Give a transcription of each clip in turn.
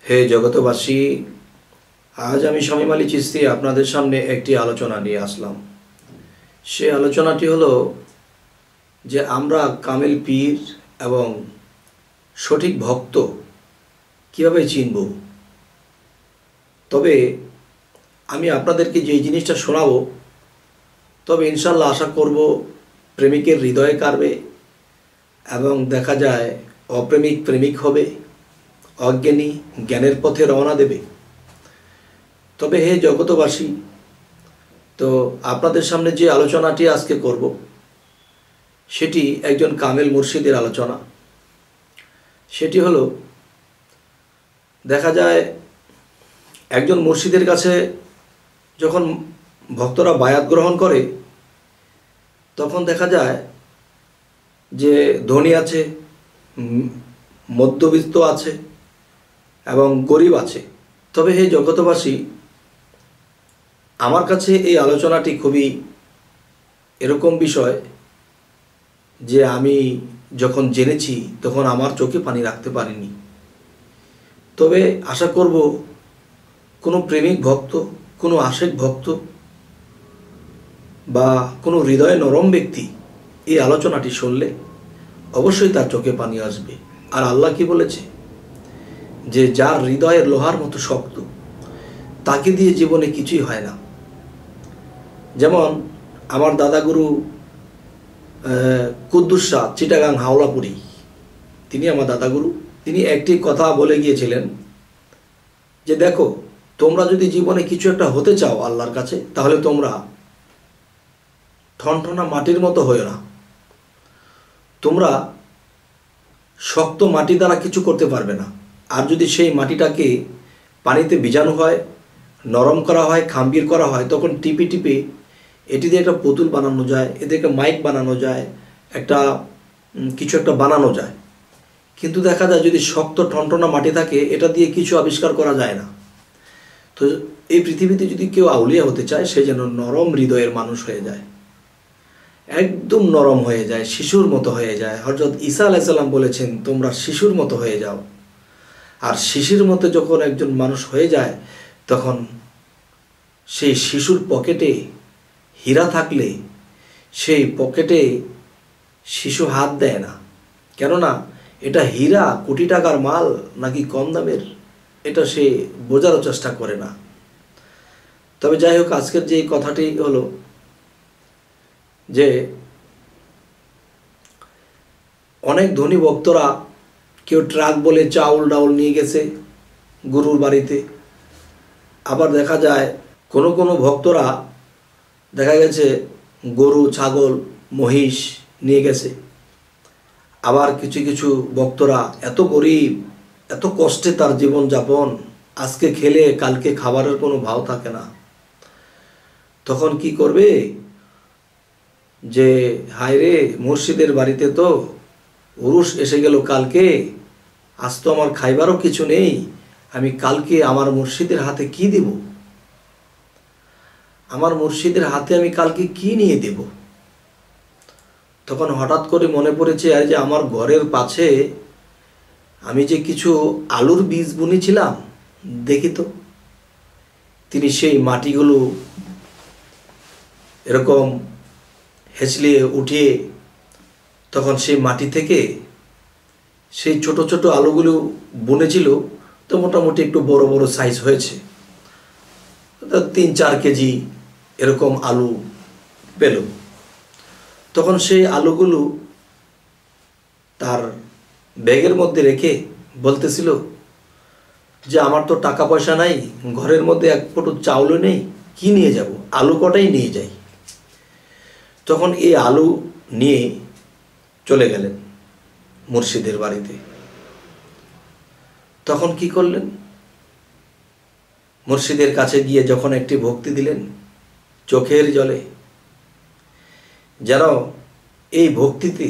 হে জগতবাসী, আজ আমি শামীম আলী চিশতি আপনাদের সামনে একটি আলোচনা নিয়ে আসলাম। সে আলোচনাটি হলো যে আমরা কামেল পীর এবং সঠিক ভক্ত কীভাবে চিনব। তবে আমি আপনাদেরকে যেই জিনিসটা শোনাবো, তবে ইনশাল্লাহ আশা করব প্রেমিকের হৃদয়ে কাড়বে এবং দেখা যায় অপ্রেমিক প্রেমিক হবে, অজ্ঞানী জ্ঞানের পথে রওনা দেবে। তবে হে জগতবাসী, তো আপনাদের সামনে যে আলোচনাটি আজকে করব সেটি একজন কামেল মুর্শিদের আলোচনা। সেটি হলো, দেখা যায় একজন মুর্শিদের কাছে যখন ভক্তরা বায়াত গ্রহণ করে, তখন দেখা যায় যে ধনী আছে, মধ্যবিত্ত আছে এবং গরিব আছে। তবে হে জগতবাসী, আমার কাছে এই আলোচনাটি খুবই এরকম বিষয় যে আমি যখন জেনেছি তখন আমার চোখে পানি রাখতে পারিনি। তবে আশা করব কোনো প্রেমিক ভক্ত, কোনো আশেক ভক্ত বা কোনো হৃদয়ে নরম ব্যক্তি এই আলোচনাটি শুনলে অবশ্যই তার চোখে পানি আসবে। আর আল্লাহ কি বলেছে যে যার হৃদয়ের লোহার মতো শক্ত, তাকে দিয়ে জীবনে কিছুই হয় না। যেমন আমার দাদাগুরু কুদ্দুস শাহ চিটাগাং হাওলাপুরি, তিনি আমার দাদাগুরু। তিনি একটি কথা বলে গিয়েছিলেন যে দেখো, তোমরা যদি জীবনে কিছু একটা হতে চাও আল্লাহর কাছে, তাহলে তোমরা ঠনঠনা মাটির মতো হয়েও না। তোমরা শক্ত মাটি দ্বারা কিছু করতে পারবে না। আর যদি সেই মাটিটাকে পানিতে ভিজানো হয়, নরম করা হয়, খাম্বির করা হয়, তখন টিপে টিপে এটি দিয়ে একটা পুতুল বানানো যায়, এদেরকে মাইক বানানো যায়, একটা কিছু একটা বানানো যায়। কিন্তু দেখা যায় যদি শক্ত ঠনঠনা মাটি থাকে, এটা দিয়ে কিছু আবিষ্কার করা যায় না। তো এই পৃথিবীতে যদি কেউ আউলিয়া হতে চায়, সে যেন নরম হৃদয়ের মানুষ হয়ে যায়, একদম নরম হয়ে যায়, শিশুর মতো হয়ে যায়। হযরত ঈসা আলাইহিস সালাম বলেছেন তোমরা শিশুর মতো হয়ে যাও। আর শিশুর মতো যখন একজন মানুষ হয়ে যায়, তখন সেই শিশুর পকেটে হীরা থাকলে সেই পকেটে শিশু হাত দেয় না। কেননা এটা হীরা কোটি টাকার মাল নাকি কম দামের, এটা সে বোঝারও চেষ্টা করে না। তবে যাই হোক, আজকের যে কথাটি হলো যে অনেক ধনী ভক্তরা, কেউ ট্রাক বলে চাউল ডাউল নিয়ে গেছে গুরুর বাড়িতে। আবার দেখা যায় কোনো কোনো ভক্তরা দেখা গেছে গরু, ছাগল, মহিষ নিয়ে গেছে। আবার কিছু কিছু ভক্তরা এত গরিব, এত কষ্টে তার জীবনযাপন, আজকে খেলে কালকে খাবারের কোনো ভাও থাকে না। তখন কি করবে যে হায় রে, মুর্শিদের বাড়িতে তো উরুস এসে গেল কালকে, আজ তো আমার খাইবারও কিছু নেই, আমি কালকে আমার মুর্শিদের হাতে কি দেব? আমার মুর্শিদের হাতে আমি কালকে কি নিয়ে দেব? তখন হঠাৎ করে মনে পড়েছে, আর যে আমার ঘরের পাশে আমি যে কিছু আলুর বীজ বুনেছিলাম, দেখি তো। তিনি সেই মাটিগুলো এরকম হেঁচলিয়ে উঠিয়ে তখন সেই মাটি থেকে সেই ছোট ছোট আলুগুলো বুনেছিল, তো মোটামুটি একটু বড় বড় সাইজ হয়েছে, 3-4 কেজি এরকম আলু পেল। তখন সেই আলুগুলো তার ব্যাগের মধ্যে রেখে বলতেছিল যে আমার তো টাকা পয়সা নাই, ঘরের মধ্যে এক ফুটো চাউলও নেই, কি নিয়ে যাব? আলু কটাই নিয়ে যাই। তখন এই আলু নিয়ে চলে গেলেন মুর্শিদের বাড়িতে। তখন কি করলেন? মুর্শিদের কাছে গিয়ে যখন একটি ভক্তি দিলেন চোখের জলে, যেন এই ভক্তিতে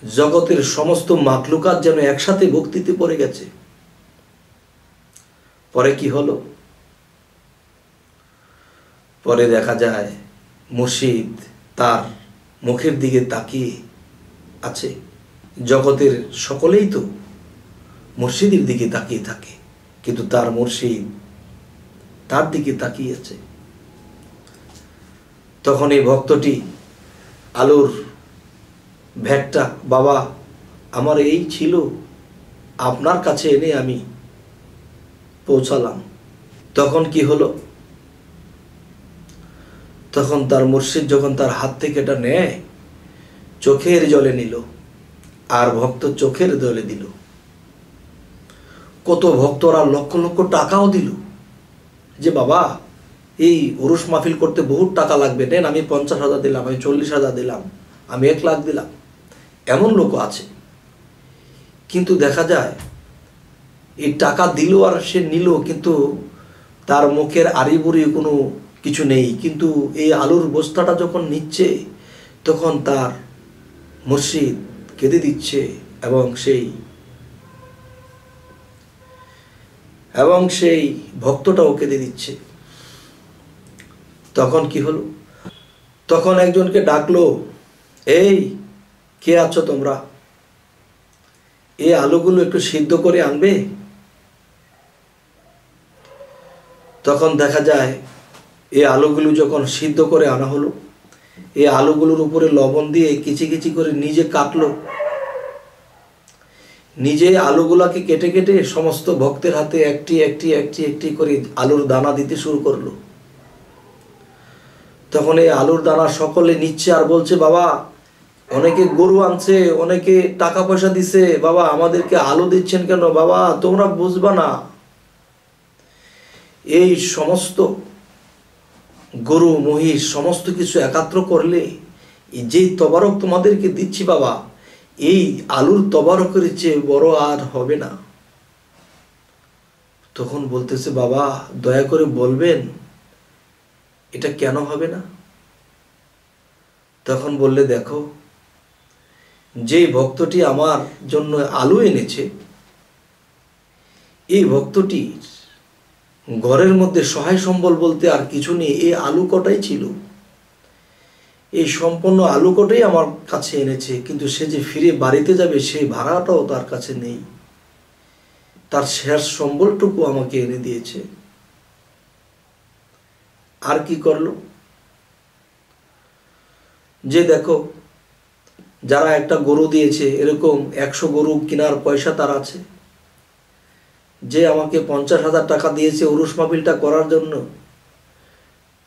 জগতের সমস্ত মাখলুকাত যেন একসাথে ভক্তিতে পড়ে গেছে। পরে কি হলো? পরে দেখা যায় মুর্শিদ তার মুখের দিকে তাকিয়ে আছে। জগতের সকলেই তো মুর্শিদের দিকে তাকিয়ে থাকে, কিন্তু তার মুর্শিদ তার দিকে তাকিয়েছে। তখন এই ভক্তটি আলুর ভ্যাটটা, বাবা আমার এই ছিল, আপনার কাছে এনে আমি পৌঁছালাম। তখন কি হলো, তখন তার মুর্শিদ যখন তার হাত থেকে এটা নেয়, চোখের জলে নিল, আর ভক্ত চোখের জলে দিল। কত ভক্তরা লক্ষ লক্ষ টাকাও দিল, যে বাবা এই উরুস মাহফিল করতে বহুত টাকা লাগবে, নেন আমি 50,000 দিলাম, আমি 40,000 দিলাম, আমি 1 লাখ দিলাম। এমন লোক আছে। কিন্তু দেখা যায় এই টাকা দিল আর সে নিল, কিন্তু তার মুখের আড়িবুড়ি কোনো কিছু নেই। কিন্তু এই আলুর বস্তাটা যখন নিচ্ছে, তখন তার মুর্শিদ কেঁদে দিচ্ছে, এবং সেই ভক্তটাও কেঁদে দিচ্ছে। তখন কি হলো, তখন একজনকে ডাকলো, এই কে আছো তোমরা, এই আলুগুলো একটু সিদ্ধ করে আনবে। তখন দেখা যায় এই আলুগুলো যখন সিদ্ধ করে আনা হলো, এই আলুগুলোর উপরে লবণ দিয়ে কিচি কিচি করে নিজে কাটলো, নিজে আলুগুলাকে কেটে কেটে সমস্ত ভক্তের হাতে একটি একটি একটি একটি করে আলুর দানা দিতে শুরু করলো। তখন এই আলুর দানা সকলে নিচ্ছে আর বলছে, বাবা অনেকে গরু আনছে, অনেকে টাকা পয়সা দিছে, বাবা আমাদেরকে আলু দিচ্ছেন কেন, বাবা তোমরা বুঝবা না, এই সমস্ত গরু মহিষ সমস্ত কিছু একাত্র করলে যেই তবারক তোমাদেরকে দিচ্ছি বাবা, এই আলুর তবারকের চেয়ে বড় আর হবে না। তখন বলতেছে, বাবা দয়া করে বলবেন এটা কেন হবে না। তখন বললে, দেখো যে ভক্তটি আমার জন্য আলু এনেছে, এই ভক্তটির ঘরের মধ্যে সহায় সম্বল বলতে আর কিছু নেই, এই আলু কটাই ছিল, এই সম্পূর্ণ আলু কটাই আমার কাছে এনেছে, কিন্তু সে যে ফিরে বাড়িতে যাবে সেই ভাড়াটাও তার কাছে নেই, তার শেষ সম্বলটুকু আমাকে এনে দিয়েছে। আর কি করলো, যে দেখো যারা একটা গরু দিয়েছে, এরকম 100 গরু কেনার পয়সা তার আছে, যে আমাকে 50,000 টাকা দিয়েছে উরুস মাহফিলটা করার জন্য,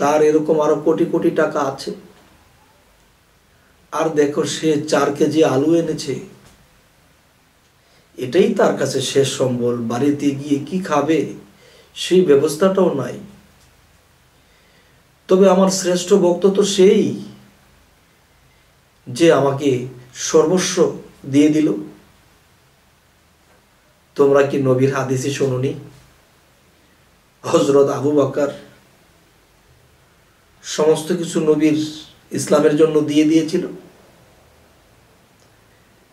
তার এরকম আরো কোটি কোটি টাকা আছে। আর দেখো সে 4 কেজি আলু এনেছে, এটাই তার কাছে শেষ সম্বল, বাড়িতে গিয়ে কি খাবে সেই ব্যবস্থাটাও নাই। তবে আমার শ্রেষ্ঠ ভক্ত তো সেই, যে আমাকে সর্বস্ব দিয়ে দিল। তোমরা কি নবীর হাদিসে শোনোনি, হযরত আবু বকর সমস্ত কিছু নবীর ইসলামের জন্য দিয়ে দিয়েছিল?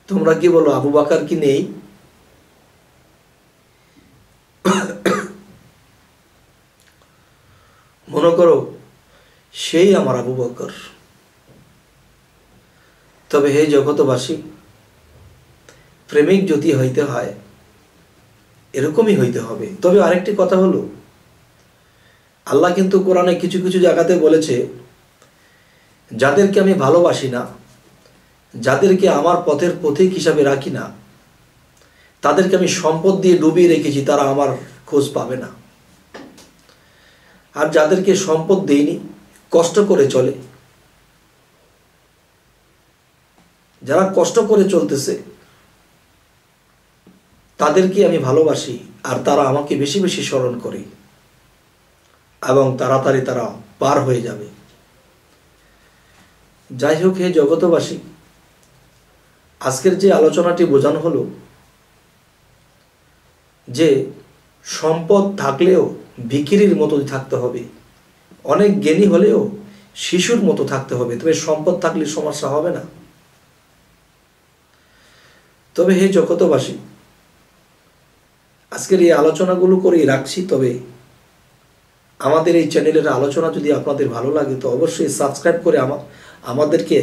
তোমরা কি বলো আবু বকর কি নেই? মনে করো সেই আমার আবু বকর। তবে হে জগতবাসী, প্রেমিক যদি হইতে হয় এরকমই হইতে হবে। তবে আরেকটি কথা হলো, আল্লাহ কিন্তু কোরআনে কিছু কিছু জায়গাতে বলেছে, যাদেরকে আমি ভালোবাসি না, যাদেরকে আমার পথের পথিক হিসাবে রাখি না, তাদেরকে আমি সম্পদ দিয়ে ডুবিয়ে রেখেছি, তারা আমার খোঁজ পাবে না। আর যাদেরকে সম্পদ দেইনি, কষ্ট করে চলে, যারা কষ্ট করে চলতেছে, তাদেরকে আমি ভালোবাসি, আর তারা আমাকে বেশি বেশি স্মরণ করে, এবং তাড়াতাড়ি তারা পার হয়ে যাবে। যাই হোক হে জগতবাসী, আজকের যে আলোচনাটি বোঝানো হলো, যে সম্পদ থাকলেও ভিখিরির মতো থাকতে হবে, অনেক জ্ঞানী হলেও শিশুর মতো থাকতে হবে, তবে সম্পদ থাকলে সমস্যা হবে না। তবে হে জগতবাসী, আজকের এই আলোচনাগুলো করেই রাখছি। তবে আমাদের এই চ্যানেলের আলোচনা যদি আপনাদের ভালো লাগে, তো অবশ্যই সাবস্ক্রাইব করে আমাদেরকে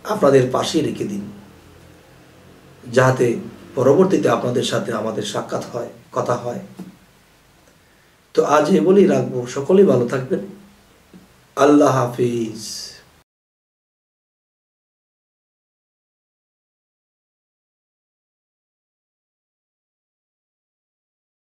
আপনাদের পাশে রেখে দিন, যাতে পরবর্তীতে আপনাদের সাথে আমাদের সাক্ষাৎ হয়, কথা হয়। তো আজ এ বলেই রাখবো, সকলেই ভালো থাকবেন। আল্লাহ হাফিজ।